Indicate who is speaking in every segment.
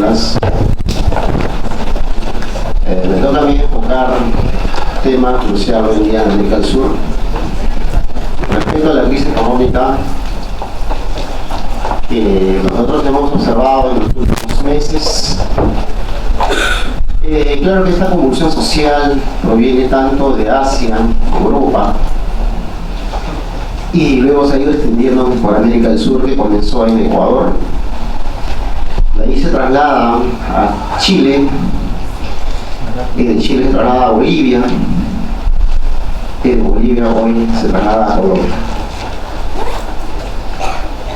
Speaker 1: buenas. Me toca a mí enfocar tema crucial hoy en día en América del Sur. Respecto a la crisis económica que nosotros hemos observado en los últimos meses, claro que esta convulsión social proviene tanto de Asia, Europa, y luego se ha ido extendiendo por América del Sur, que comenzó en Ecuador. De ahí se traslada a Chile, y de Chile se traslada a Bolivia, y de Bolivia hoy se traslada a Colombia.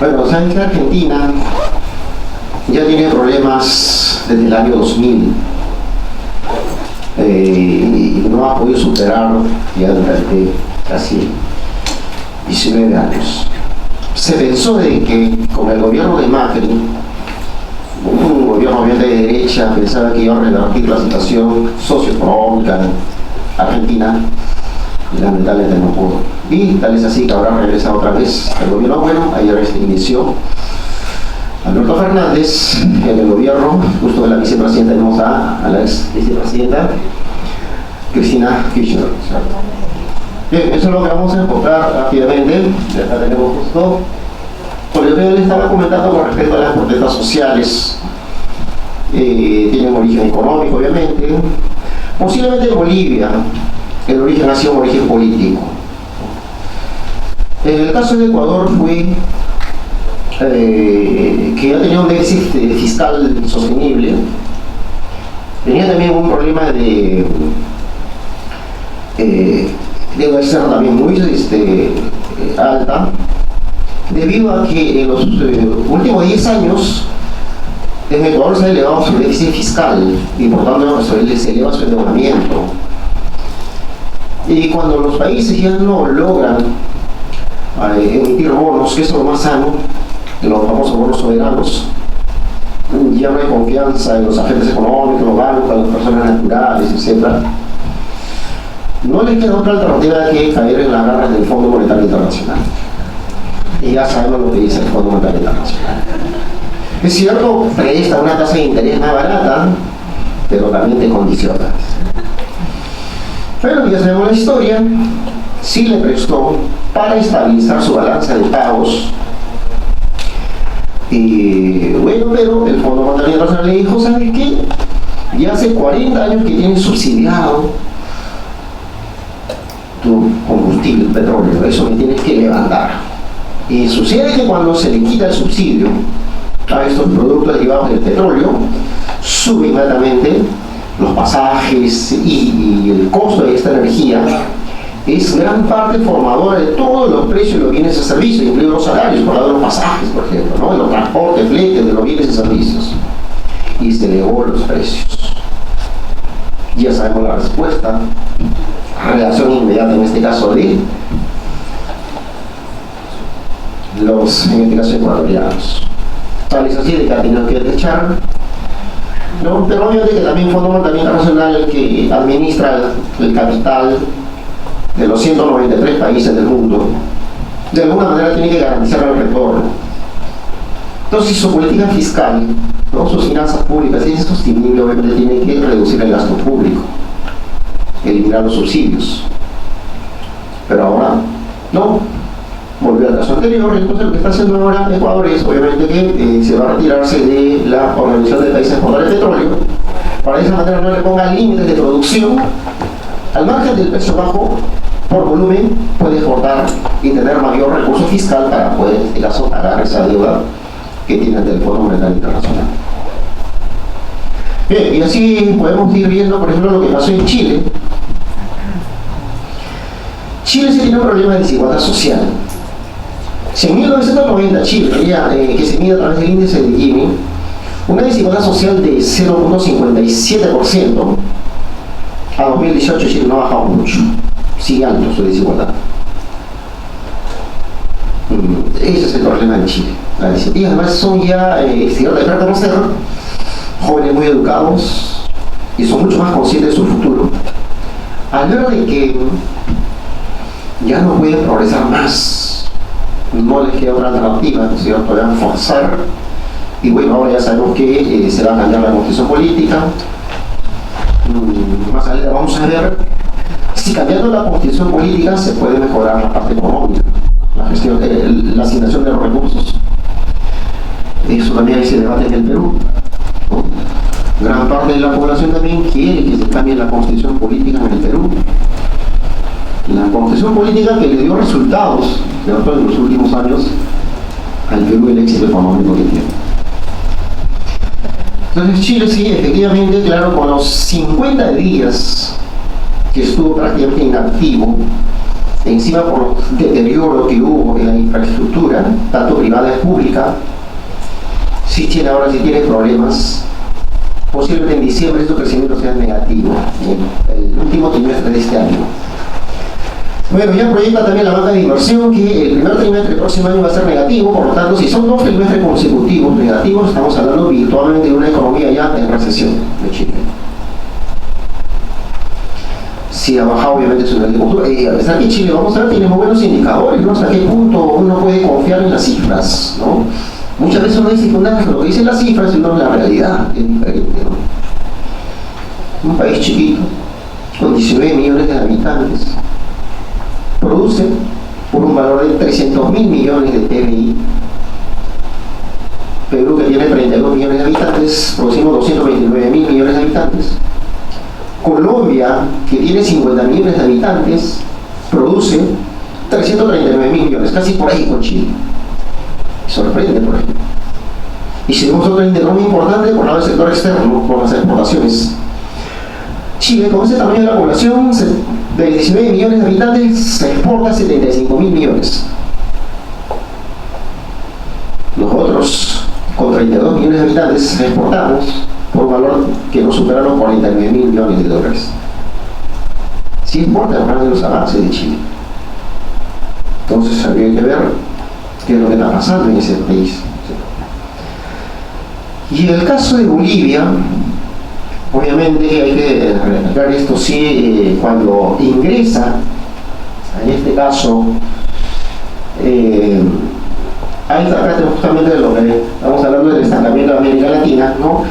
Speaker 1: Bueno, saben que Argentina ya tiene problemas desde el año 2000 y no ha podido superar ya durante casi 19 años. Se pensó de que con el gobierno de Macri, un gobierno bien de derecha, pensaba que iba a revertir la situación socioeconómica argentina, y lamentablemente no pudo. Y tal es así que ahora regresa otra vez el gobierno bueno. Ayer se inició Alberto Fernández en el gobierno, justo de la vicepresidenta tenemos a la ex vicepresidenta Cristina Kirchner. Bien, eso es lo que vamos a enfocar rápidamente. Ya acá tenemos justo, porque yo les estaba comentando con respecto a las protestas sociales. Tienen origen económico, obviamente. Posiblemente en Bolivia el origen ha sido un origen político. En el caso de Ecuador fue que ha tenido un déficit fiscal sostenible. Tenía también un problema de deuda externa también muy alta, debido a que en los últimos 10 años en Ecuador se ha elevado su déficit fiscal y por tanto se eleva su endeudamiento. Y cuando los países ya no logran emitir bonos, que es lo más sano, los famosos bonos soberanos, ya no hay confianza en los agentes económicos, los bancos, las personas naturales, etc. No les queda otra alternativa que caer en las garras del Fondo Monetario Internacional. Y ya sabemos lo que dice el Fondo Monetario Internacional. Es cierto, presta una tasa de interés más barata, pero también te condiciona. Pero ya sabemos la historia. Sí le prestó para estabilizar su balanza de pagos. Y bueno, pero el Fondo Monetario Internacional le dijo, ¿sabes qué? Ya hace 40 años que tienes subsidiado tu combustible, el petróleo, eso me tienes que levantar. Y sucede que cuando se le quita el subsidio a estos productos derivados del petróleo, sube inmediatamente los pasajes y el costo de esta energía es gran parte formadora de todos los precios de los bienes y servicios, incluidos los salarios, por lado de los pasajes, por ejemplo, ¿no? De los transportes, fletes, de los bienes y servicios. Y se elevó los precios. Ya sabemos la respuesta. Relación inmediata en este caso de los, en este caso, ecuatorianos. Tal es así de que ha tenido que echar, ¿no? Pero obviamente que también Fondo Monetario Internacional, que administra el capital de los 193 países del mundo, de alguna manera tiene que garantizar el retorno. Entonces, su política fiscal, ¿no? Sus finanzas públicas, si es sostenible, obviamente tiene que reducir el gasto público, eliminar los subsidios. Pero ahora no, volvió al caso anterior. Entonces lo que está haciendo ahora Ecuador es obviamente que se va a retirarse de la Organización de Países Exportadores de Petróleo, para de esa manera no le ponga límites de producción. Al margen del precio bajo por volumen, puede exportar y tener mayor recurso fiscal para poder, en este caso, pagar esa deuda que tiene ante el Fondo Monetario Internacional. Bien, y así podemos ir viendo, por ejemplo, lo que pasó en Chile. Chile sí tiene un problema de desigualdad social. Si en 1990 Chile tenía, que se mide a través del índice de Gini, una desigualdad social de 0,57%, a 2018 Chile no ha bajado mucho, sigue alto su desigualdad. Ese es el problema de Chile. Y además son ya, si de reconocer, jóvenes muy educados y son mucho más conscientes de su futuro. Al ver de que ya no pueden progresar más, no les queda otra alternativa, ¿no es cierto? Deben forzar Y bueno, ahora ya sabemos que se va a cambiar la constitución política. Más adelante vamos a ver si cambiando la constitución política se puede mejorar la parte económica, la gestión, la asignación de los recursos. Eso también hay ese debate en el Perú, ¿no? Gran parte de la población también quiere que se cambie la constitución política en el Perú. La constitución política que le dio resultados, ¿cierto?, en los últimos años al Perú, el éxito económico que tiene. Entonces Chile sí, efectivamente, claro, con los 50 días que estuvo prácticamente inactivo, encima por el deterioro que hubo en la infraestructura, tanto privada como pública, sí Chile ahora sí tiene problemas. Posiblemente en diciembre estos crecimientos sean negativos, en el último trimestre de este año. Bueno, ya proyecta también la banca de inversión que el primer trimestre del próximo año va a ser negativo, por lo tanto, si son 2 trimestres consecutivos negativos, estamos hablando virtualmente de una economía ya en recesión de Chile. Sí, ha bajado obviamente su nivel de cultura. A pesar que Chile, vamos a ver, tiene muy buenos indicadores, ¿no? Hasta qué punto uno puede confiar en las cifras, ¿no? Muchas veces uno dice lo que dicen las cifras y no la realidad, es diferente, ¿no? Un país chiquito, con 19 millones de habitantes, produce por un valor de 300.000 millones de PBI. Perú, que tiene 32 millones de habitantes, producimos 229.000 millones de habitantes. Colombia, que tiene 50 millones de habitantes, produce 339.000 millones, casi por ahí con Chile. Sorprende por ejemplo. Y si vemos otro indicador muy importante por lado del sector externo, por las exportaciones. Chile, con ese tamaño de la población, de 19 millones de habitantes, se exporta 75.000 millones. Nosotros, con 32 millones de habitantes, exportamos por un valor que no supera los 49.000 millones de dólares. Sí importa además de los avances de Chile. Entonces habría que ver qué es lo que está pasando en ese país. Y en el caso de Bolivia, obviamente hay que recalcar esto, sí, cuando ingresa, en este caso, ahí acá tenemos justamente lo que estamos hablando del estancamiento de América Latina, ¿no?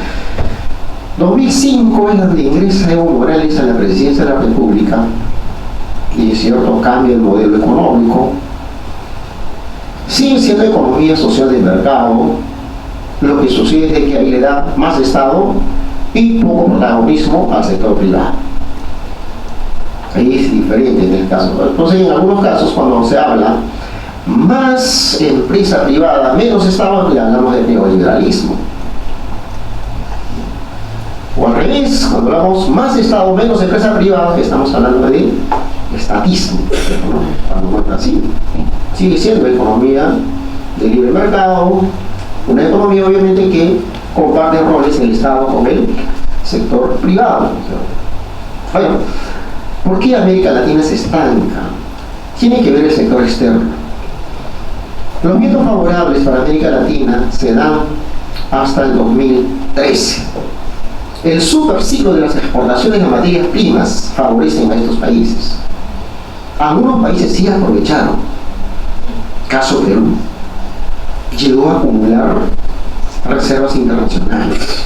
Speaker 1: 2005 es donde ingresa Evo Morales a la presidencia de la República y cierto cambio del modelo económico. Sigue siendo economía social de mercado, lo que sucede es que ahí le da más Estado y poco protagonismo al sector privado. Ahí es diferente en el caso. Entonces, en algunos casos, cuando se habla más empresa privada, menos Estado, le hablamos de neoliberalismo. O al revés, cuando hablamos más Estado, menos empresa privada, estamos hablando de estatismo, ¿no? Cuando no es así. Sigue siendo economía de libre mercado, una economía obviamente que comparte roles el Estado con el sector privado. Bueno, ¿por qué América Latina se estanca? Tiene que ver el sector externo. Los vientos favorables para América Latina se dan hasta el 2013. El superciclo de las exportaciones de materias primas favorecen a estos países. Algunos países sí aprovecharon. Caso Perú, llegó a acumular reservas internacionales.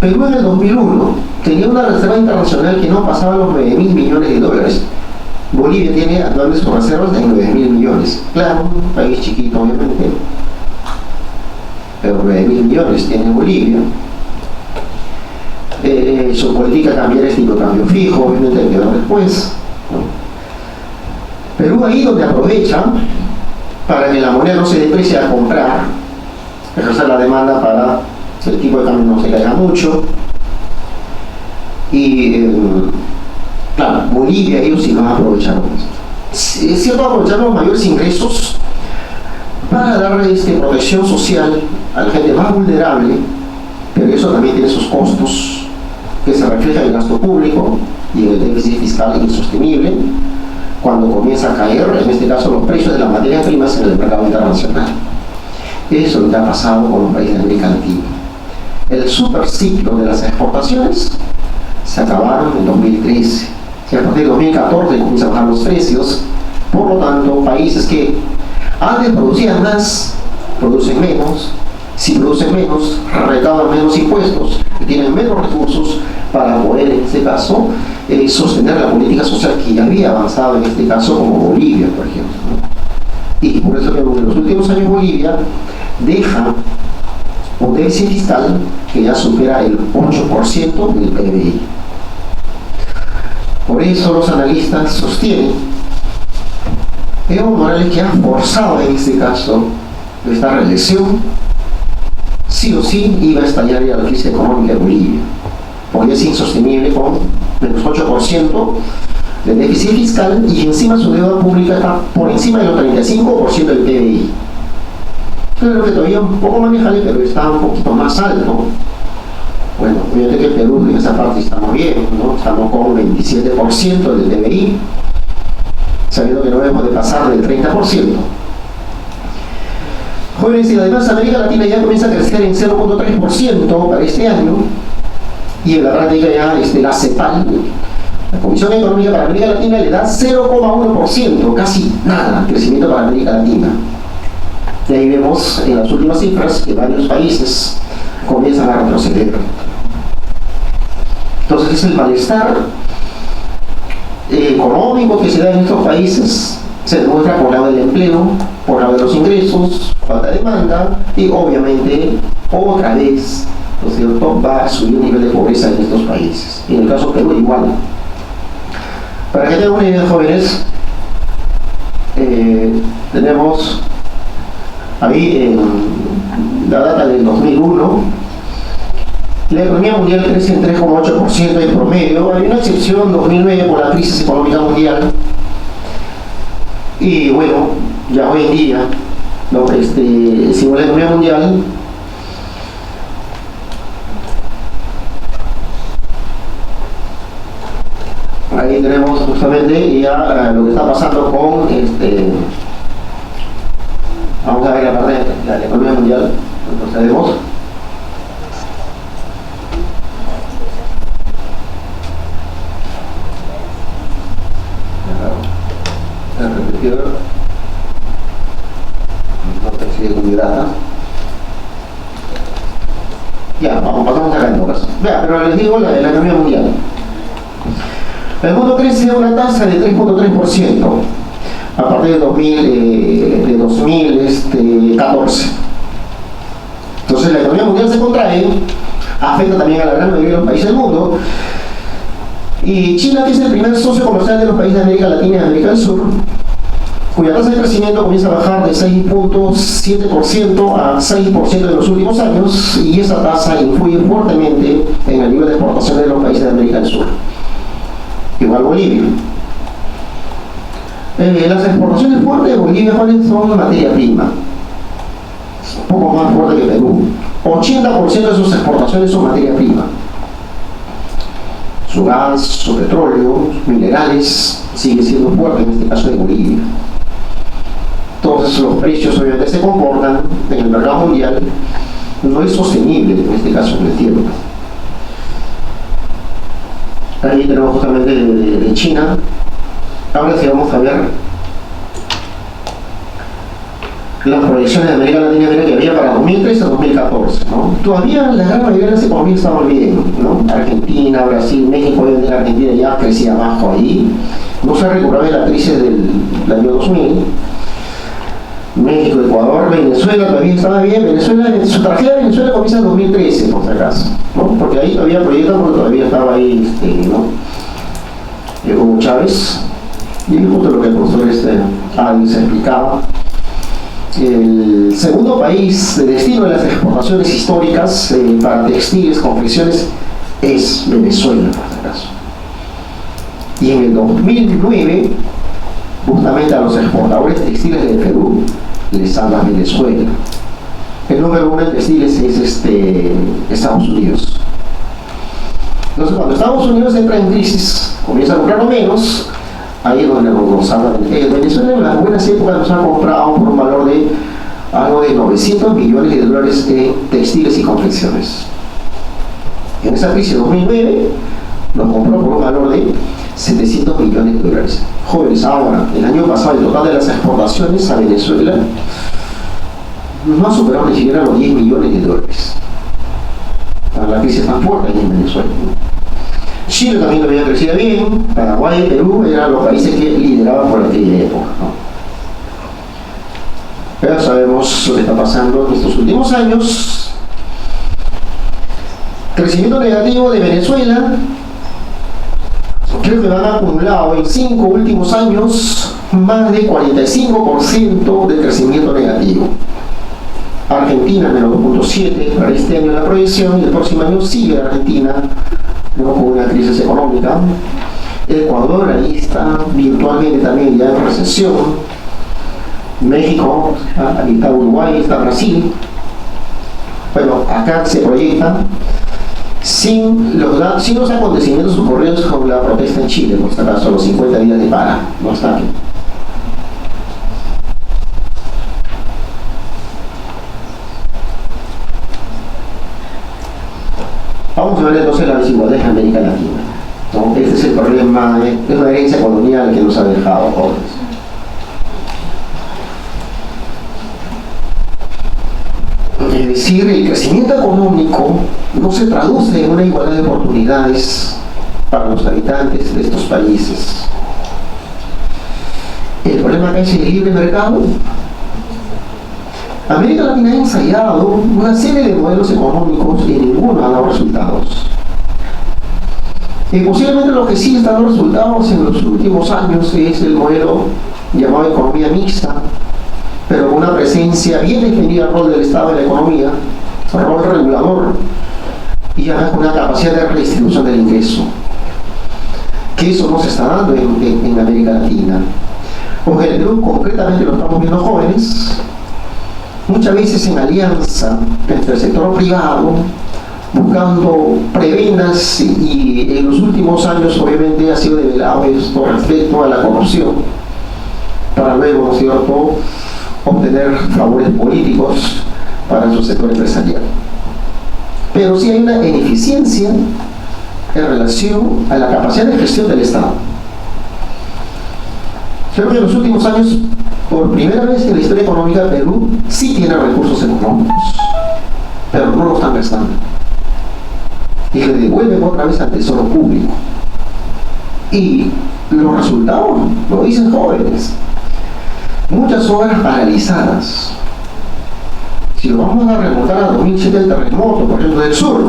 Speaker 1: Perú en el 2001 tenía una reserva internacional que no pasaba los 9.000 millones de dólares. Bolivia tiene actualmente sus reservas de 9.000 millones. Claro, un país chiquito obviamente, pero 9.000 millones tiene Bolivia. Su política cambiar es tipo cambio fijo, obviamente quedó después, ¿no? Perú ahí donde aprovecha para que la moneda no se deprecie a comprar, ejercer la demanda para que el tipo de cambio no se caiga mucho. Y claro, Bolivia ellos sí van a aprovechar. Es cierto, aprovechar los mayores ingresos para darle protección social a la gente más vulnerable, pero eso también tiene sus costos que se reflejan en el gasto público y en el déficit fiscal insostenible cuando comienza a caer, en este caso, los precios de las materias primas en el mercado internacional. Eso es lo que ha pasado con los países de América Latina. El superciclo de las exportaciones se acabaron en 2013. Y a partir de 2014 comienzan a bajar los precios. Por lo tanto, países que antes producían más, producen menos, si producen menos, recaudan menos impuestos y tienen menos recursos para poder, en este caso, sostener la política social que ya había avanzado en este caso, como Bolivia, por ejemplo, ¿no? Y por eso que en los últimos años Bolivia deja un déficit fiscal que ya supera el 8% del PBI. Por eso los analistas sostienen que Evo Morales, que ha forzado en este caso esta reelección, sí o sí iba a estallar ya la crisis económica de Bolivia, porque es insostenible con menos 8% de déficit fiscal y encima su deuda pública está por encima del 35% del PBI. Creo que todavía un poco manejable, pero está un poquito más alto. Bueno, obviamente que el Perú en esa parte estamos bien, ¿no? Estamos con un 27% del PBI, sabiendo que no debemos de pasar del 30%. Jóvenes, y además América Latina ya comienza a crecer en 0.3% para este año, y en la práctica ya la CEPAL, la Comisión Económica para América Latina, le da 0.1%, casi nada, crecimiento para América Latina. Y ahí vemos en las últimas cifras que varios países comienzan a retroceder. Entonces es el malestar económico que se da en estos países, se demuestra por lado del empleo, por lado de los ingresos, falta de demanda y obviamente otra vez, ¿no es cierto?, va a subir el nivel de pobreza en estos países. Y en el caso de Perú igual. Para que tengan una idea, jóvenes, tenemos ahí en la data del 2001, la economía mundial crece en 3,8% en promedio. Hay una excepción 2009 por la crisis económica mundial. Y bueno, ya hoy en día, ¿no? Según la economía mundial, ahí tenemos justamente ya lo que está pasando con vamos a ver la parte de la economía mundial. Procedemos. No te sigue con mi data. Ya, pasamos acá en todo caso. Vea, pero les digo la economía mundial. El mundo crece a una tasa de 3.3% a partir de 2014. Entonces la economía mundial se contrae, afecta también a la gran mayoría de los países del mundo. Y China, que es el primer socio comercial de los países de América Latina y América del Sur, cuya tasa de crecimiento comienza a bajar de 6.7% a 6% en los últimos años, y esa tasa influye fuertemente en el nivel de exportación de los países de América del Sur. Igual Bolivia. Las exportaciones fuertes de Bolivia, ¿cuáles son? Materia prima. Es un poco más fuerte que Perú. 80% de sus exportaciones son materia prima. Su gas, su petróleo, sus minerales, sigue siendo fuerte en este caso de Bolivia. Entonces los precios obviamente se comportan en el mercado mundial, no es sostenible en este caso en el tiempo. Ahí tenemos justamente de China. Ahora sí vamos a ver las proyecciones de América Latina y América que había para 2013 a 2014, ¿no? Todavía la gran mayoría de las economías estaban bien, ¿no? Argentina, Brasil, México, obviamente Argentina ya crecía abajo ahí, no se recuperaba de la crisis del año 2000. México, Ecuador, Venezuela todavía estaba bien. Venezuela, su tragedia de Venezuela comienza en 2013, por si acaso, ¿no? Porque ahí todavía proyectan, porque todavía estaba ahí, ¿no? Hugo Chávez, y justo lo que el profesor Adins explicaba. El segundo país de destino de las exportaciones históricas para textiles, confecciones, es Venezuela, por si acaso. Y en el 2009, justamente a los exportadores textiles de Perú les habla Venezuela. El número uno de textiles es Estados Unidos. Entonces, cuando Estados Unidos entra en crisis, comienza a comprarlo menos, ahí es donde nos habla de Venezuela. En las buenas épocas nos ha comprado por un valor de algo de 900 millones de dólares en textiles y confecciones. En esa crisis de 2009 nos compró por un valor de 700 millones de dólares. Jóvenes, ahora, el año pasado, el total de las exportaciones a Venezuela no ha superado ni siquiera los 10 millones de dólares. Para la crisis tan fuerte ahí en Venezuela. Chile también había crecido bien, Paraguay y Perú eran los países que lideraban por aquella época, ¿no? Pero sabemos lo que está pasando en estos últimos años. Crecimiento negativo de Venezuela. Creo que han acumulado en 5 últimos años más de 45% de crecimiento negativo. Argentina menos 2.7 para este año la proyección, y el próximo año sigue Argentina, ¿no?, con una crisis económica. Ecuador ahí está virtualmente también ya en recesión. México, ahí está Uruguay, está Brasil. Bueno, acá se proyecta sin los acontecimientos ocurridos con la protesta en Chile, por si acaso, los 50 días de paro, no está aquí. Vamos a ver entonces la desigualdad en América Latina, ¿no? Este es el problema, es una herencia colonial que nos ha dejado jóvenes. Es decir, el crecimiento económico no se traduce en una igualdad de oportunidades para los habitantes de estos países. El problema acá es el libre mercado. América Latina ha ensayado una serie de modelos económicos y ninguno ha dado resultados. Y posiblemente lo que sí está dando resultados en los últimos años es el modelo llamado economía mixta, pero con una presencia bien definida del rol del Estado en la economía, un rol regulador, y además con una capacidad de redistribución del ingreso. Que eso no se está dando en América Latina. Porque en el Perú concretamente lo estamos viendo jóvenes, muchas veces en alianza entre el sector privado, buscando prebendas, y en los últimos años obviamente ha sido develado esto respecto a la corrupción, para luego, ¿no es cierto?, obtener favores políticos para su sector empresarial. Pero sí hay una ineficiencia en relación a la capacidad de gestión del Estado. Creo que en los últimos años, por primera vez en la historia económica, Perú sí tiene recursos económicos, pero no los están gastando. Y le devuelven otra vez al tesoro público. Y los resultados lo dicen jóvenes. Muchas obras paralizadas. Si lo vamos a remontar a 2007, el terremoto, por ejemplo, del sur,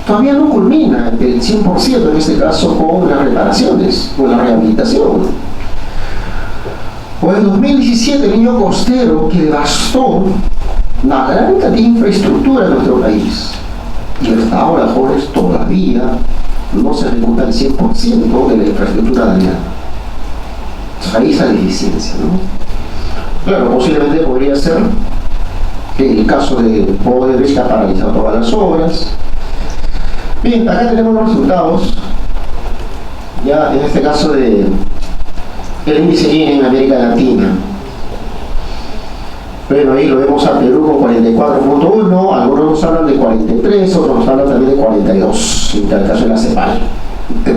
Speaker 1: todavía no culmina el 100% en este caso con las reparaciones, con la rehabilitación. O en 2017, el niño costero que devastó una gran cantidad de infraestructura en nuestro país. Y hasta ahora, jóvenes, todavía no se ejecuta el 100% de la infraestructura dañada. Ahí está la deficiencia, ¿no? Claro, posiblemente podría ser el caso de poder estar paralizado todas las obras. Bien, acá tenemos los resultados, ya en este caso de el índice Gini en América Latina. Bueno, ahí lo vemos a Perú con 44.1, algunos nos hablan de 43, otros nos hablan también de 42, en el caso de la CEPAL.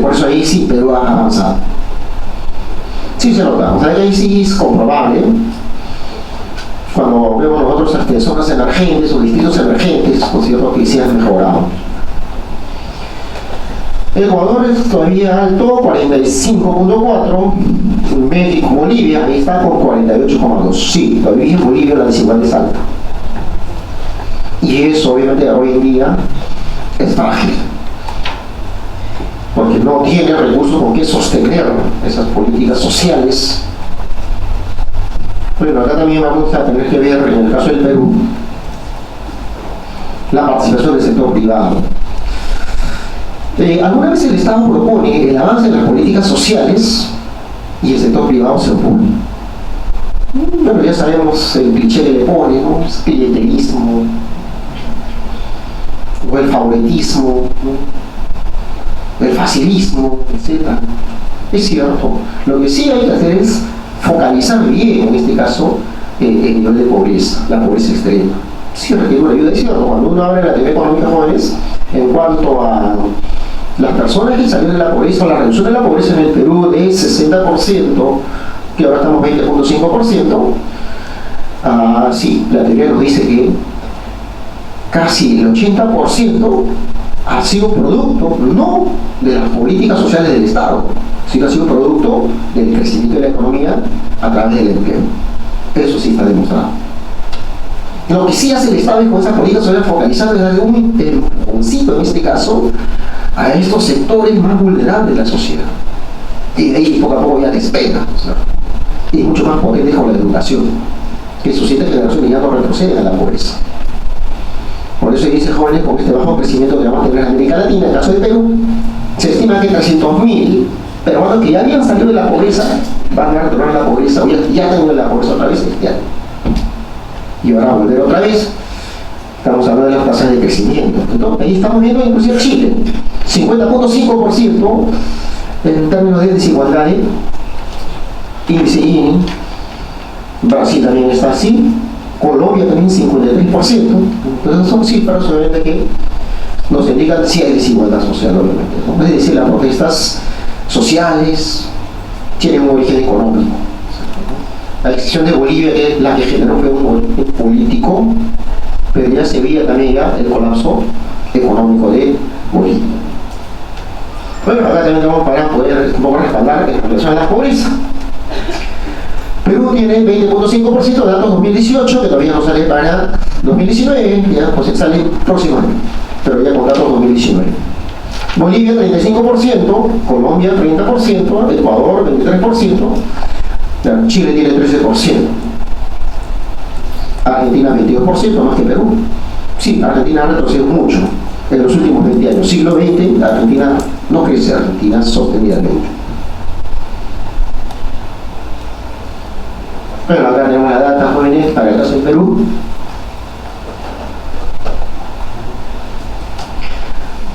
Speaker 1: Por eso ahí sí Perú ha avanzado. Sí se nota, o sea, ahí sí es comprobable. Cuando vemos nosotros zonas emergentes o distritos emergentes, ¿no es cierto?, que sí han mejorado. Ecuador es todavía alto, 45.4. México, Bolivia, ahí está con 48.2. Sí, todavía en Bolivia la desigualdad es alta. Y eso obviamente hoy en día es frágil, porque no tiene recursos con que sostener esas políticas sociales. Bueno, acá también vamos a tener que ver, en el caso del Perú, la participación del sector privado. Alguna vez el Estado propone el avance en las políticas sociales y el sector privado se opone. Bueno, ya sabemos el cliché que le pone, ¿no? El clientelismo, o el favoritismo, ¿no?, el facilismo, etc. Es cierto. Lo que sí hay que hacer es focalizar bien, en este caso, el nivel de pobreza, la pobreza extrema. Sí requiere una ayuda, es cierto. Cuando uno abre la TV Económica Jóvenes, en cuanto a las personas que salieron de la pobreza, la reducción de la pobreza en el Perú de 60%, que ahora estamos 20.5%, Sí, la teoría nos dice que casi el 80% ha sido producto no de las políticas sociales del Estado, sino ha sido producto del crecimiento de la economía a través del empleo. Eso sí está demostrado. Lo que sí hace el Estado es con esas políticas sociales focalizadas es darle un empujoncito, en este caso, a estos sectores más vulnerables de la sociedad. Y de ahí poco a poco ya despega, ¿no? Y mucho más potente con la educación, que sus 7 generaciones ya no retroceden a la pobreza. Por eso dice jóvenes con este bajo crecimiento que vamos a tener en América Latina, en el caso de Perú, se estima que 300.000 peruanos que ya habían salido de la pobreza van a retornar a la pobreza, o ya están en la pobreza otra vez este año. Y ahora a volver otra vez, estamos hablando de las tasas de crecimiento. Entonces, ahí estamos viendo inclusive Chile, 50.5% en términos de desigualdad, índice Gini. Brasil también está así, Colombia también 53%. Entonces son cifras obviamente que nos indican si hay desigualdad social, obviamente, ¿no? Es decir, las protestas sociales tienen un origen económico. La decisión de Bolivia, que es la que generó, fue un origen político, pero ya se veía también ya el colapso económico de Bolivia. Bueno, acá también vamos para poder un poco respaldar en relación a la pobreza. Perú tiene 20.5% de datos 2018, que todavía no sale para 2019, ya pues sale el próximo año, pero ya con datos 2019. Bolivia 35%, Colombia 30%, Ecuador 23%, Chile tiene 13%, Argentina 22%, más que Perú. Sí, Argentina ha retrocedido mucho en los últimos 20 años. Siglo XX, Argentina no crece, Argentina sostenidamente. Bueno, acá tenemos la data, jóvenes, para el caso de Perú.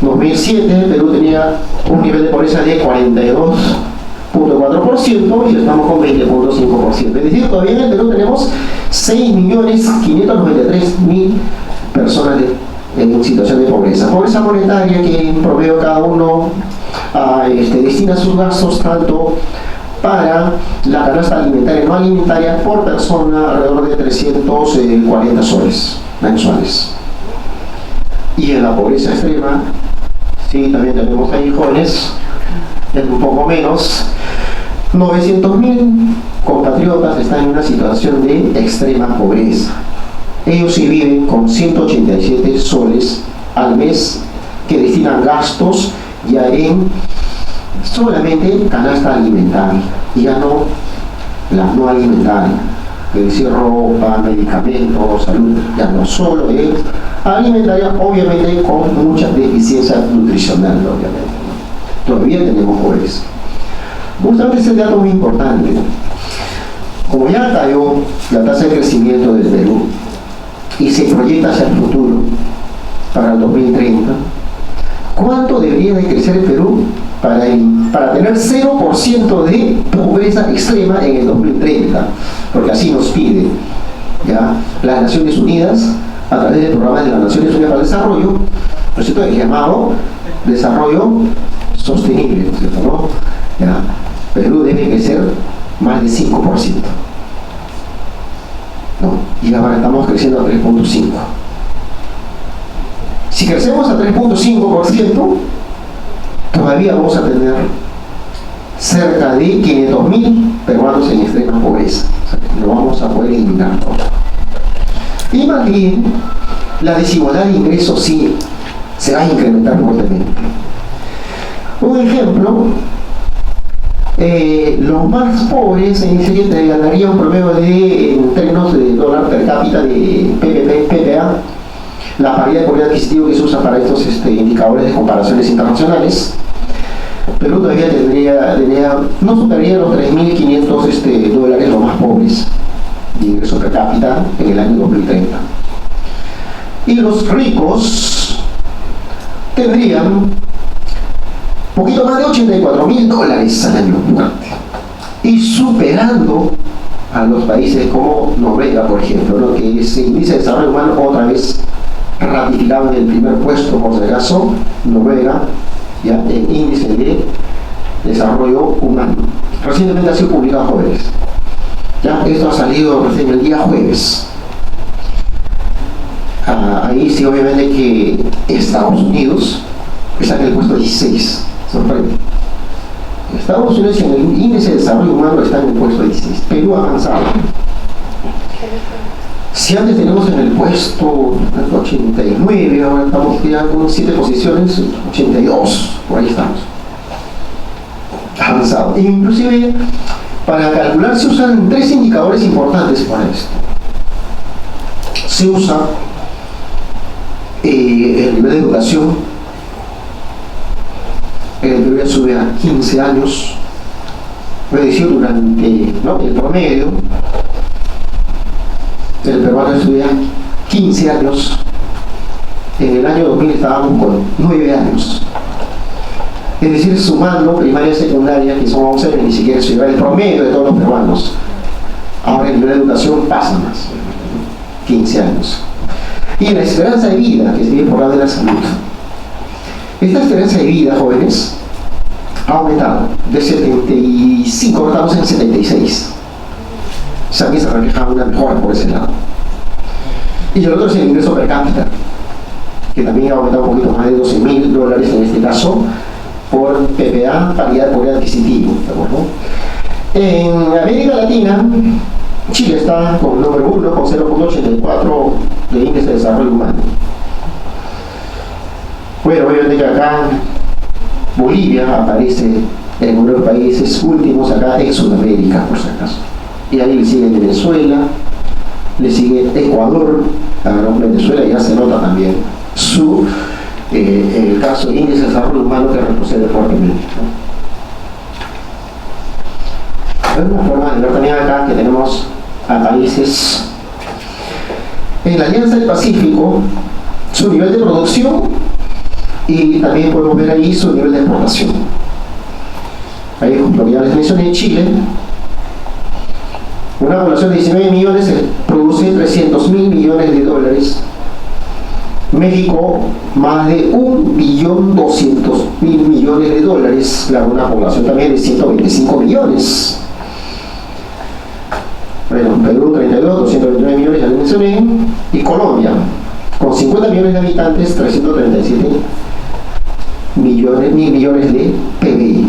Speaker 1: 2007, Perú tenía un nivel de pobreza de 42.4% y estamos con 20.5%. Es decir, todavía en el Perú tenemos 6.593.000 personas en situación de pobreza. Pobreza monetaria que en promedio cada uno destina sus gastos tanto para la canasta alimentaria y no alimentaria por persona alrededor de 340 soles mensuales. Y en la pobreza extrema, sí, también tenemos ahí jóvenes, es un poco menos, 900.000 compatriotas están en una situación de extrema pobreza. Ellos sí viven con 187 soles al mes que destinan gastos ya en solamente canasta alimentaria, y ya no la no alimentaria, es decir, ropa, medicamentos, salud, ya no solo es alimentaria, obviamente con mucha deficiencia nutricional, obviamente, ¿no? Todavía tenemos pobreza. Justamente ese dato muy importante. Como ya cayó la tasa de crecimiento del Perú y se proyecta hacia el futuro para el 2030, ¿cuánto debería de crecer el Perú para tener 0% de pobreza extrema en el 2030? Porque así nos pide ya las Naciones Unidas a través del programa de las Naciones Unidas para el Desarrollo, ¿no es cierto?, el llamado desarrollo sostenible, ¿no es cierto?, ¿no? Ya, Perú debe crecer más de 5%, ¿no? Y ahora estamos creciendo a 3.5%. Si crecemos a 3.5%, todavía vamos a tener cerca de 500.000 peruanos en extrema pobreza. O sea, lo vamos a poder eliminar todo. Y más bien, la desigualdad de ingresos sí se va a incrementar fuertemente. Un ejemplo, los más pobres en Chile ganarían un promedio de, en términos de dólar per cápita de PPA, la paridad de poder adquisitivo que se usa para estos indicadores de comparaciones internacionales. Perú todavía no superaría los 3.500 dólares los más pobres de ingreso per cápita en el año 2030. Y los ricos tendrían poquito más de 84.000 dólares al año, y superando a los países como Noruega, por ejemplo, ¿no?, que ese índice de desarrollo humano otra vez ratificado en el primer puesto, por si acaso, Noruega, ya en índice de desarrollo humano. Recientemente ha sido publicado, jóvenes. Ya, esto ha salido recién el día jueves. Ahí sí, obviamente que Estados Unidos está en el puesto 16, sorprende. Estados Unidos en el índice de desarrollo humano está en el puesto 16. Perú ha avanzado. Si antes tenemos en el puesto 89, ahora estamos ya con 7 posiciones, 82, por ahí estamos. Avanzado. E inclusive, para calcular se usan 3 indicadores importantes para esto. Se usa el nivel de educación. El Perú ya sube a 15 años, es decir, durante el promedio, el peruano estudia 15 años. En el año 2000 estábamos con 9 años. Es decir, sumando primaria y secundaria, que son 11, ni siquiera se lleva el promedio de todos los peruanos. Ahora el nivel de educación pasa más, 15 años. Y la esperanza de vida, que es bien por lado de la salud. Esta esperanza de vida, jóvenes, ha aumentado de 75, ahora estamos en 76. O sea, aquí se refleja una mejora por ese lado. Y el otro es el ingreso per cápita, que también ha aumentado un poquito más de $12.000 en este caso, por PPA, paridad de poder adquisitivo, ¿de acuerdo? En América Latina, Chile está como número 1 con 0.84 de índice de desarrollo humano. Bueno, obviamente que acá Bolivia aparece en uno de los países últimos acá en Sudamérica, por si acaso. Y ahí le sigue Venezuela, le sigue Ecuador. Venezuela ya se nota también el caso de índice de desarrollo humano que retrocede fuertemente, ¿no? Hay una forma de ver también acá que tenemos a países en la Alianza del Pacífico, su nivel de producción, y también podemos ver ahí su nivel de exportación. Ahí, como ya les mencioné, Chile, una población de 19 millones produce $300.000 millones. México, más de $1.200.000 millones, claro, una población también de 125 millones. Bueno, Perú 32, 229 millones, ya les mencioné, y Colombia, con 50 millones de habitantes, 337 millones de PBI.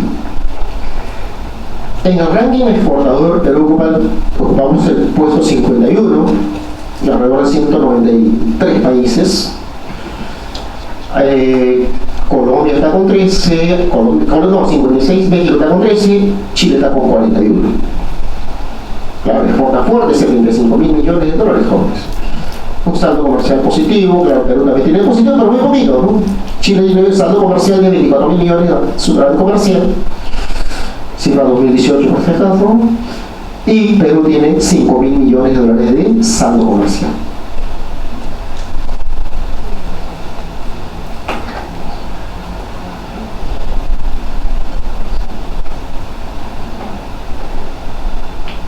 Speaker 1: En el ranking exportador, Perú ocupamos el puesto 51, alrededor de 193 países. Colombia está con 13, 56, México está con 13, Chile está con 41. Claro, exporta fuerte, $75.000 millones, jóvenes. Un saldo comercial positivo, claro, Perú también tiene positivo, pero muy poquito, ¿no? Chile tiene un saldo comercial de $24.000 millones, superávit comercial, cifra 2018 por este caso, y Perú tiene $5.000 millones de saldo comercial.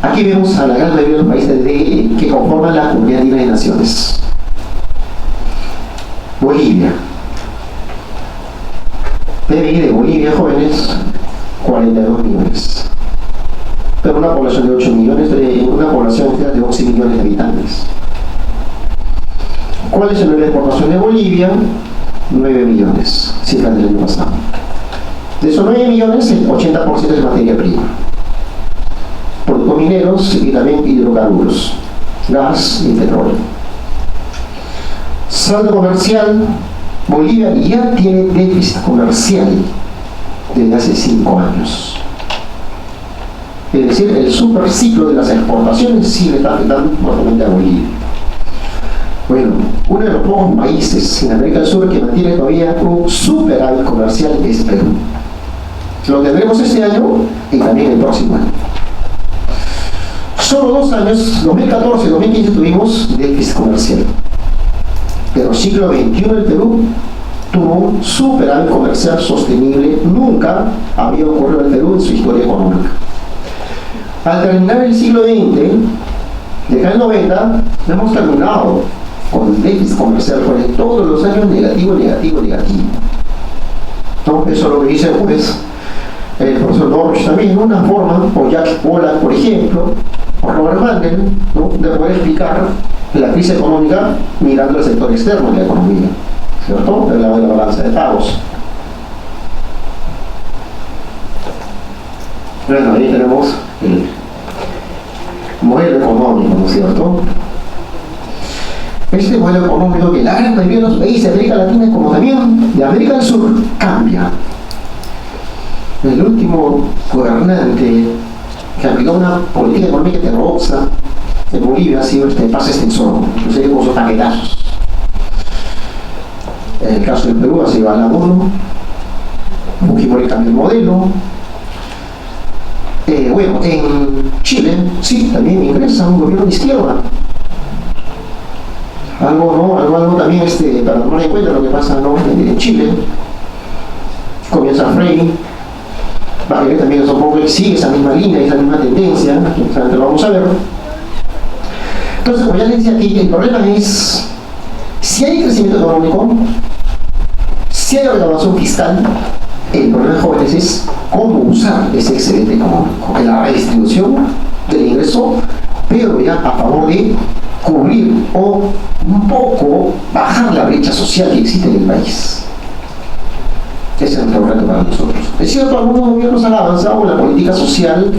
Speaker 1: Aquí vemos a la gran mayoría de los países que conforman la Comunidad Andina de Naciones. Bolivia. PBI de Bolivia, jóvenes, 42 millones. Pero una población de 8 millones, una población de 11 millones de habitantes. ¿Cuál es el nivel de exportación de Bolivia? 9 millones, cifras del año pasado. De esos 9 millones, el 80% es materia prima. Productos mineros y también hidrocarburos, gas y petróleo. Saldo comercial, Bolivia ya tiene déficit comercial desde hace 5 años. Es decir, el superciclo de las exportaciones sí le está afectando fuertemente a Bolivia. Bueno, uno de los pocos países en América del Sur que mantiene todavía un superávit comercial es Perú. Lo tendremos este año y también el próximo año. Solo 2 años, 2014 y 2015, tuvimos déficit comercial. Pero siglo XXI el Perú tuvo un superávit comercial sostenible. Nunca había ocurrido en el Perú en su historia económica. Al terminar el siglo XX, de acá en 90, hemos terminado con el déficit comercial, con todos los años negativo. ¿No? Eso lo que dice pues, el profesor Dorsch también, una forma, o Jack Pollack, por ejemplo, Robert Mandel, ¿no?, de poder explicar la crisis económica mirando el sector externo de la economía, ¿cierto? Del lado de la balanza de pagos. Bueno, ahí tenemos el modelo económico, ¿no es cierto? Este modelo económico que la gran mayoría de los países de América Latina, como también de América del Sur, cambia. El último gobernante que aplicó una política económica heterodoxa en Bolivia ha sido Paz Extensor, inclusive con sus paquetazos. En el caso del Perú ha sido Alan Mono, Fujimori cambió el modelo. Bueno, en Chile sí, también ingresa un gobierno de izquierda. Algo también para tomar en cuenta lo que pasa, ¿no?, en Chile. Comienza Frei, Bachelet también supongo que sigue esa misma línea, esa misma tendencia, lo vamos a ver. Entonces, como ya les decía aquí, el problema es si hay crecimiento económico, si hay recaudación fiscal. El problema de jóvenes es cómo usar ese excedente económico en la redistribución del ingreso, pero ya a favor de cubrir o un poco bajar la brecha social que existe en el país. Ese es nuestro reto para nosotros. Es cierto, algunos gobiernos han avanzado en la política social,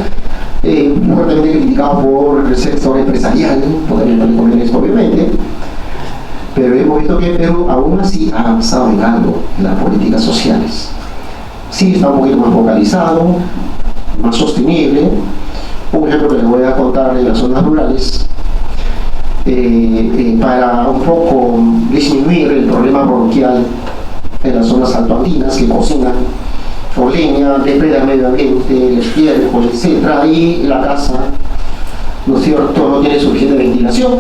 Speaker 1: fuertemente criticado por el sector empresarial, por el inconvenientes, obviamente, pero hemos visto que Perú aún así ha avanzado en algo en las políticas sociales. Sí, está un poquito más focalizado, más sostenible. Un ejemplo que les voy a contar en las zonas rurales, para un poco disminuir el problema parroquial en las zonas altoandinas que cocinan con leña, depredan el medio ambiente, el estiércol, etc. Y la casa, ¿no es cierto?, no tiene suficiente ventilación.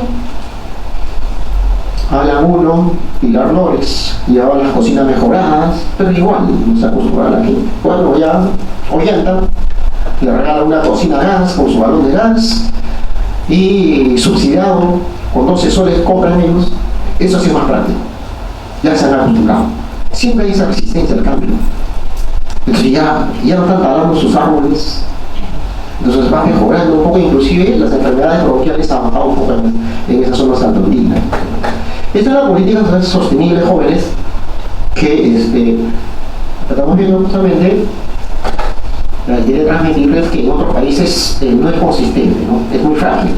Speaker 1: Alan Mono, Pilar Lores, llevaban las cocinas mejoradas, pero igual no se acostumbran a la gente. Bueno, ya Ollanta le regala una cocina a gas con su balón de gas y subsidiado con 12 soles compran menos. Eso sí es más práctico, ya se han acostumbrado. Siempre hay esa resistencia al cambio. Entonces ya no están talando sus árboles, entonces va mejorando un poco, inclusive las enfermedades bronquiales han bajado un poco en esas zonas altoandinas. Esta es la política sostenible, jóvenes, que estamos viendo justamente. La quiere transmitirles que en otros países no es consistente, ¿no?, es muy frágil.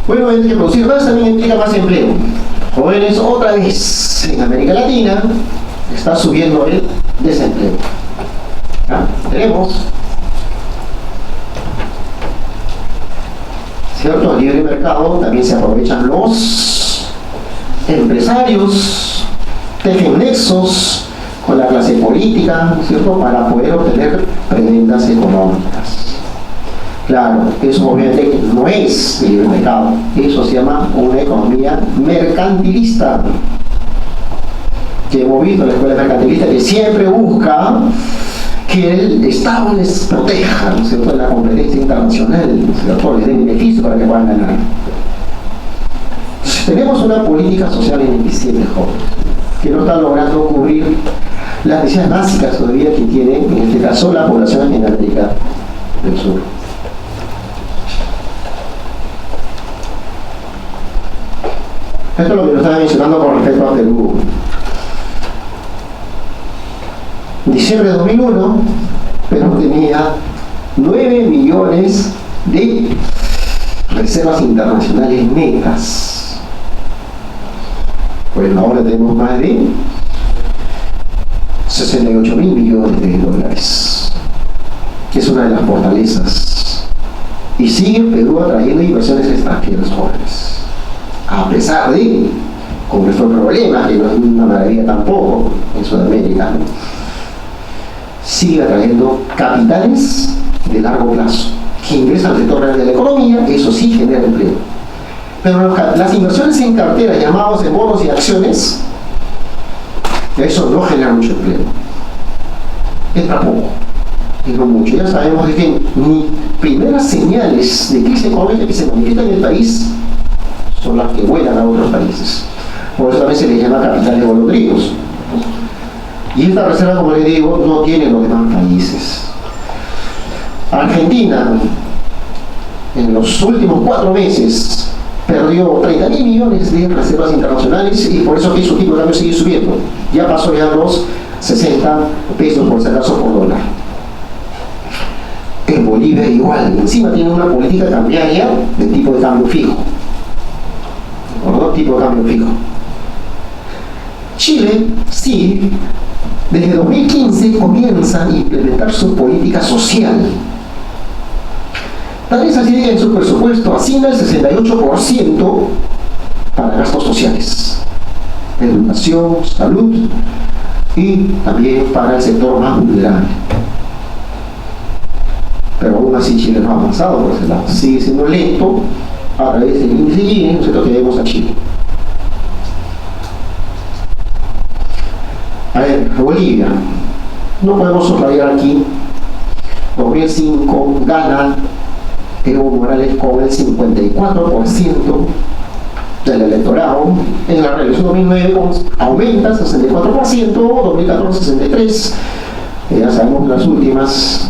Speaker 1: Bueno, hay que producir más también implica más empleo. Jóvenes, otra vez en América Latina está subiendo el desempleo. ¿Ya? Tenemos, ¿cierto?, a libre mercado también se aprovechan los empresarios, tejen nexos con la clase política, ¿cierto?, para poder obtener prebendas económicas. Claro, eso obviamente no es el libre mercado, eso se llama una economía mercantilista, que hemos visto en la escuela mercantilista, que siempre busca que el Estado les proteja, ¿no es cierto?, en la competencia internacional, ¿no es cierto?, les dé beneficio para que puedan ganar. Entonces, tenemos una política social ineficiente, jóvenes, que no está logrando cubrir las necesidades básicas todavía que tiene, en este caso, la población en América del Sur. Esto es lo que nos estaba mencionando con respecto a Perú. En diciembre de 2001, Perú tenía 9 millones de reservas internacionales netas. Bueno, ahora tenemos más de 68.000 millones de dólares. Es una de las fortalezas. Y sigue Perú atrayendo inversiones extranjeras, jóvenes. A pesar de, con nuestros problemas, que no es una maravilla tampoco en Sudamérica, ¿no?, sigue atrayendo capitales de largo plazo que ingresan al sector real de la economía. Eso sí genera empleo, pero las inversiones en cartera, llamados en bonos y acciones, eso no genera mucho empleo, entra poco, es no mucho. Ya sabemos de que ni primeras señales de crisis económica que se manifiestan en el país son las que vuelan a otros países. Por eso también se les llama capitales golondrinos. Y esta reserva, como les digo, no tiene los demás países. Argentina en los últimos 4 meses perdió 30.000 millones de reservas internacionales y por eso que su tipo de cambio sigue subiendo. Ya pasó ya los 60 pesos por si acaso por dólar. En Bolivia igual, encima tiene una política cambiaria de tipo de cambio fijo. ¿No? Tipo de cambio fijo. Chile sí, desde 2015 comienza a implementar su política social. Tal es así que en su presupuesto asigna el 68% para gastos sociales, educación, salud y también para el sector más vulnerable. Pero aún así Chile no ha avanzado por ese lado, sigue siendo lento a través del índice Gini, nosotros que vemos a Chile. A ver, Bolivia, no podemos soslayar aquí. 2005 gana Evo Morales con el 54% del electorado. En la reelección 2009 aumenta 64%, 2014 63%, ya sabemos las últimas,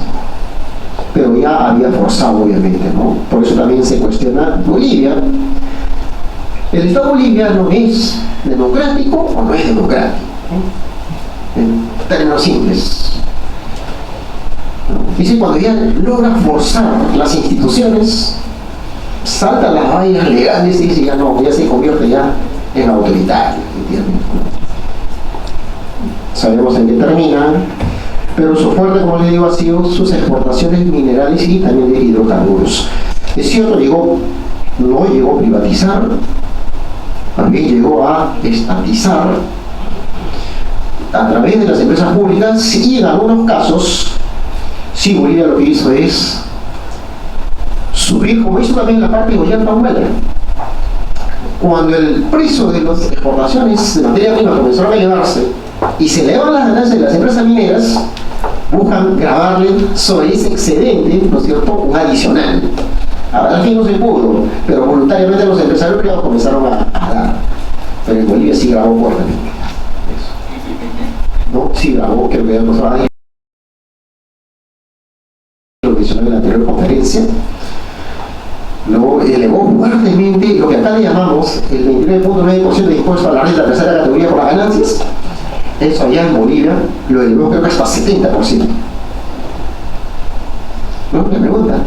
Speaker 1: pero ya había forzado obviamente, ¿no? Por eso también se cuestiona Bolivia. ¿El Estado boliviano es democrático o no es democrático? En términos simples. Dice, cuando ya logra forzar las instituciones, salta las vallas legales y dice, ya no, ya se convierte ya en autoritario. Sabemos en qué termina, pero su fuerte, como les digo, ha sido sus exportaciones minerales y también de hidrocarburos. Es cierto, no llegó a privatizar, también llegó a estatizar a través de las empresas públicas y en algunos casos, sí, Bolivia lo que hizo es subir, como hizo también la parte de Ollanta-Humala. Cuando el precio de las exportaciones de materia prima comenzaron a elevarse y se elevan las ganancias de las empresas mineras, buscan grabarle sobre ese excedente, ¿no es cierto?, un adicional. Al fin no se pudo, pero voluntariamente los empresarios privados comenzaron a dar. Pero en Bolivia sí grabó fuertemente. ¿No? Sí grabó, creo que ya nos va a lo mencioné en la anterior conferencia. Luego elevó fuertemente lo que acá le llamamos el 29.9% de impuesto a la renta de tercera categoría por las ganancias. Eso allá en Bolivia lo elevó creo que hasta 70%. ¿No? Me preguntan.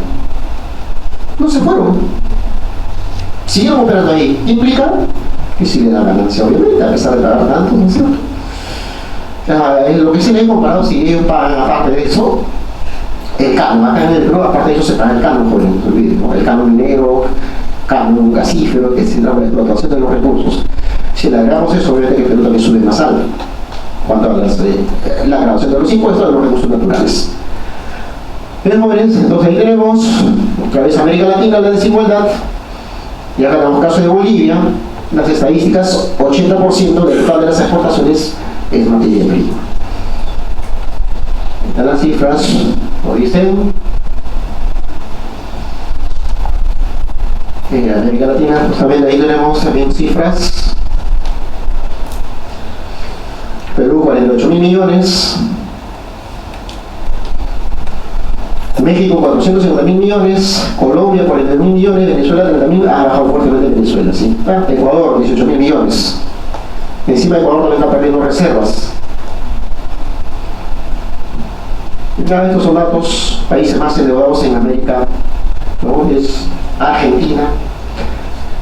Speaker 1: No se fueron. Siguieron operando ahí. Implica que sí le da ganancia, obviamente, a pesar de pagar tanto, ¿no es cierto? Lo que sí le he comparado, si ellos pagan aparte de eso, el canon, acá en el Perú, aparte de eso se paga el canon, por ejemplo, el canon minero, canon gasífero, que se trata de la explotación de los recursos. Si le agregamos eso, obviamente que el Perú también sube más alto, cuanto a la grabación de los impuestos de los recursos naturales. Bien, jóvenes, entonces ahí tenemos, otra vez América Latina, la desigualdad, y acá tenemos caso de Bolivia, las estadísticas, 80% del total de las exportaciones es materia prima. Están las cifras, lo dicen. En América Latina, justamente ahí tenemos también cifras. Perú, 48.000 millones. México, 450.000 millones. Colombia, 40.000 millones. Venezuela, 30.000. Ha bajado fuertemente Venezuela, ¿sí? Ecuador, 18.000 millones. Encima Ecuador también está perdiendo reservas. Estos son datos, países más endeudados en América, ¿no? Es Argentina,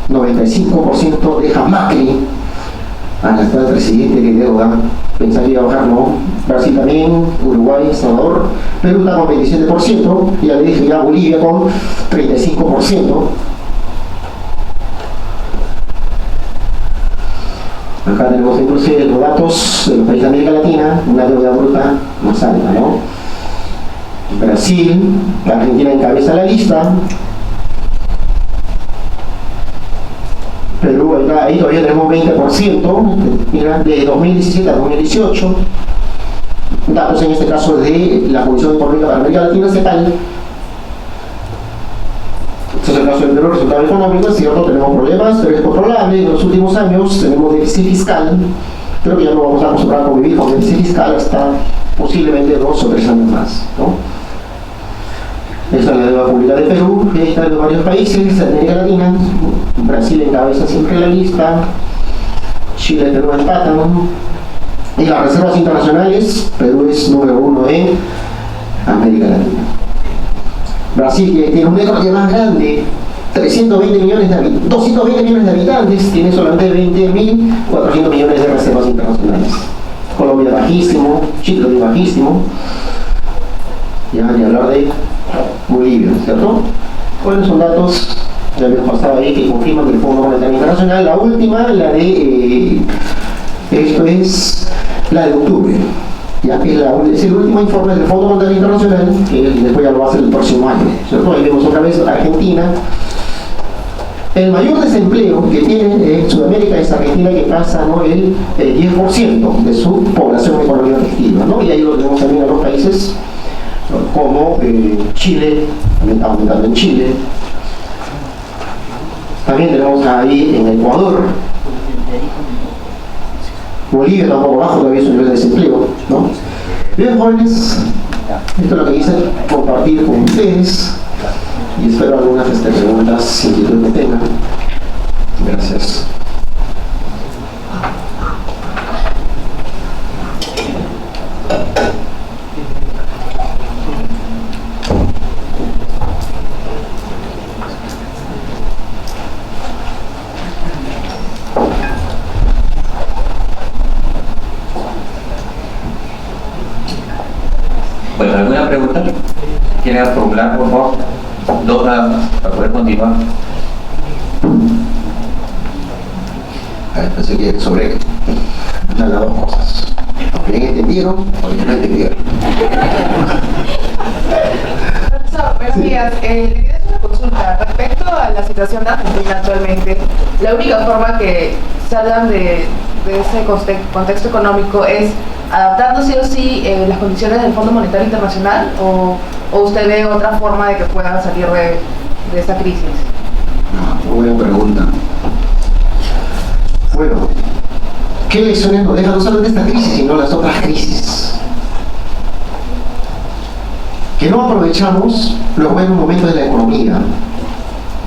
Speaker 1: 95% deja Macri al actual presidente que deuda, pensaría bajar, ¿no? Brasil también, Uruguay, Salvador, Perú está con 27%, ya le dije ya Bolivia con 35%. Acá tenemos inclusive los datos de los países de América Latina, una deuda bruta más alta, ¿no? Brasil, Argentina encabeza la lista. Perú, ahí todavía tenemos 20%, mira, de 2017 a 2018. Datos en este caso de la Comisión Económica para América Latina, CEPAL. Este es el caso del Perú, resultado económico, es cierto, tenemos problemas, pero es controlable. En los últimos años tenemos déficit fiscal. Creo que ya no vamos a acostumbrar a convivir con déficit fiscal hasta posiblemente 2 o 3 años más, ¿no? Esa es la deuda pública de Perú, que está en varios países de América Latina. Brasil encabeza siempre la lista, Chile y Perú empatan. Y las reservas internacionales, Perú es número 1 en América Latina. Brasil, que tiene una economía más grande, 220 millones de habitantes, tiene solamente 20.400 millones de reservas internacionales. Colombia bajísimo, Chile también bajísimo. Ya ni hablar de Bolivia, ¿cierto? Bueno, son datos que habíamos pasado ahí que confirman que el Fondo Monetario Internacional. La última, la de esto es la de octubre, ya que es el último informe del Fondo Monetario Internacional, que después ya lo va a hacer el próximo año, ¿cierto? Ahí vemos otra vez Argentina. El mayor desempleo que tiene en Sudamérica es Argentina, que pasa, ¿no?, el 10% de su población económica activa, ¿no? Y ahí lo tenemos también a los países como Chile, también está aumentando en Chile. También tenemos ahí en Ecuador. Bolivia está un poco bajo todavía su nivel de desempleo, ¿no? Bien, jóvenes, esto es lo que quise compartir con ustedes y espero algunas preguntas, inquietudes que tengan. Gracias.
Speaker 2: Bueno, ¿alguna pregunta? ¿Quieren formular, por favor? Dos nada más, para poder continuar.
Speaker 1: Pensé que sobre las dos cosas. ¿O bien entendieron o bien no entendieron?
Speaker 3: Profesor, buenos días. Le quería hacer una consulta respecto a la situación de Argentina actualmente. La única forma que salgan de ese contexto económico es adaptando sí o sí las condiciones del Fondo Monetario Internacional, o usted ve otra forma de que puedan salir de esa crisis.
Speaker 1: Buena pregunta. Bueno, ¿qué lecciones nos deja no solamente esta crisis, sino las otras crisis? Que no aprovechamos los buenos momentos de la economía.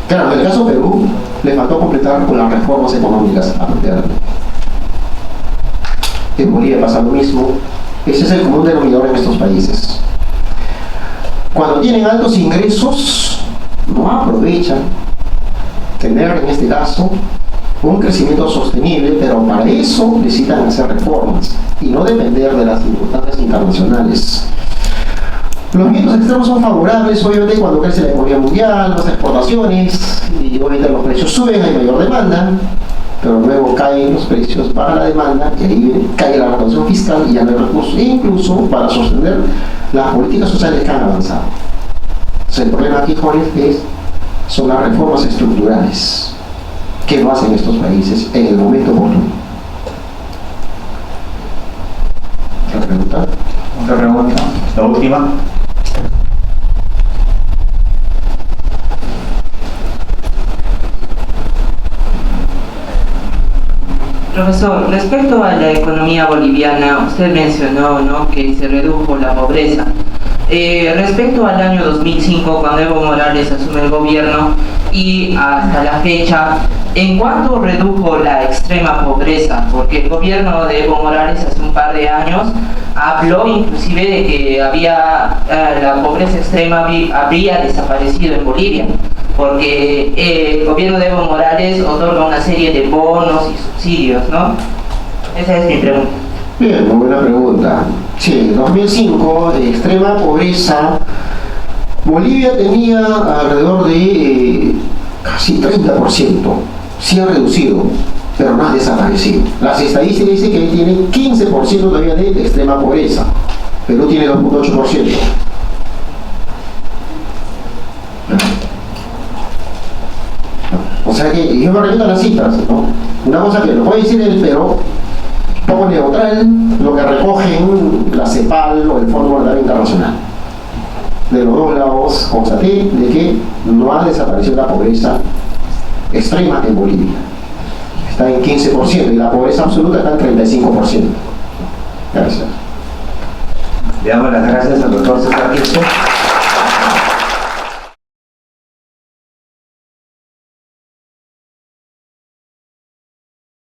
Speaker 1: Claro, en el caso de Perú, le faltó completar con las reformas económicas apropiadas. En Bolivia pasa lo mismo. Ese es el común denominador en estos países. Cuando tienen altos ingresos, no aprovechan tener, en este caso, un crecimiento sostenible, pero para eso necesitan hacer reformas y no depender de las circunstancias internacionales. Los vientos extremos son favorables, obviamente, cuando crece la economía mundial, las exportaciones, y obviamente los precios suben, hay mayor demanda, pero luego caen los precios para la demanda, y ahí cae la recaudación fiscal y ya no hay recursos, e incluso para sostener las políticas sociales que han avanzado. Entonces, el problema aquí, jóvenes, son las reformas estructurales que no hacen estos países en el momento oportuno. ¿Otra pregunta?
Speaker 2: Otra pregunta, la última.
Speaker 4: Profesor, respecto a la economía boliviana, usted mencionó, ¿no?, que se redujo la pobreza. Respecto al año 2005, cuando Evo Morales asume el gobierno, y hasta la fecha, ¿en cuánto redujo la extrema pobreza? Porque el gobierno de Evo Morales hace un par de años habló inclusive de que la pobreza extrema habría desaparecido en Bolivia, porque el gobierno de Evo Morales otorga una serie de bonos y subsidios, ¿no? Esa es mi pregunta.
Speaker 1: Bien, muy buena pregunta. Sí, en 2005, extrema pobreza, Bolivia tenía alrededor de casi 30%. Sí ha reducido, pero no ha desaparecido. Las estadísticas dicen que tiene 15% todavía de extrema pobreza. Perú tiene 2.8%. O sea que yo me remito a las cifras, ¿no? Una cosa que lo puede decir él, pero poco neutral, lo que recogen la CEPAL o el Fondo Monetario Internacional. De los dos lados constaté de que no ha desaparecido la pobreza extrema en Bolivia. Está en 15% y la pobreza absoluta está en 35%. Gracias.
Speaker 2: Le damos las gracias al doctor César Kirchner.